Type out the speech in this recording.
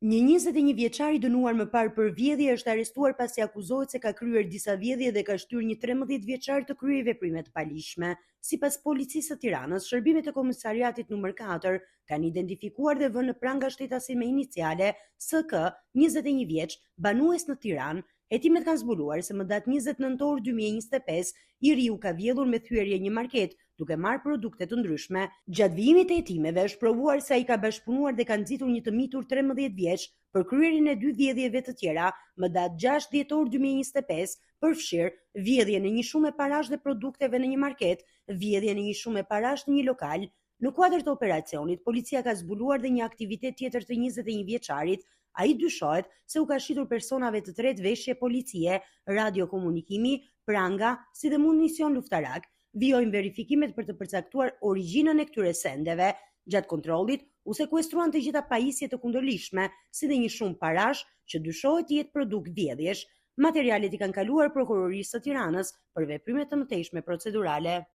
Një 21 vjeçar i dënuar më parë për vjedhje është arrestuar pasi akuzohet se ka kryer disa vjedhje dhe ka shtyrë një 13 vjeçar të kryejë veprime të paligjshme. Sipas Policisë së Tiranës, shërbimet e Komisariatit nr. 4 kanë identifikuar dhe vënë në pranga shtetasin me iniciale SK, 21 vjeç, banues në Tiranë. Hetimet kanë zbuluar se më datë 29 nëntor 2025, i riu ka vjedhur me thyerje një market, duke marrë produkte të ndryshme. Gjatë vijimit të hetimeve është provuar se ai ka bashkëpunuar dhe ka nxitur një të mitur 13 vjeç për kryerjen e 2 vjedhjeve të tjera, më datë 6 dhjetor 2025, përfshirë vjedhjen e një shumë parash dhe produkteve në një market, vjedhjen e një shumë parash në një lokal. Në kuadër të operacionit, policia ka zbuluar dhe një aktivitet tjetër të 21 vjeçarit. Ai dyshohet se u ka shitur personave të tretë veshje policie, radiokomunikimi, pranga, si dhe municion luftarak. Vijojnë verifikimet për të përcaktuar origjinën e këtyre sendeve. Gjatë kontrollit, u sekuestruan të gjitha pajisje të kundërligjshme, si dhe një shumë parash që dyshohet të jetë produkt vjedhjesh. Materialet i kanë kaluar prokurorisë së Tiranës për veprime të mëtejshme procedurale.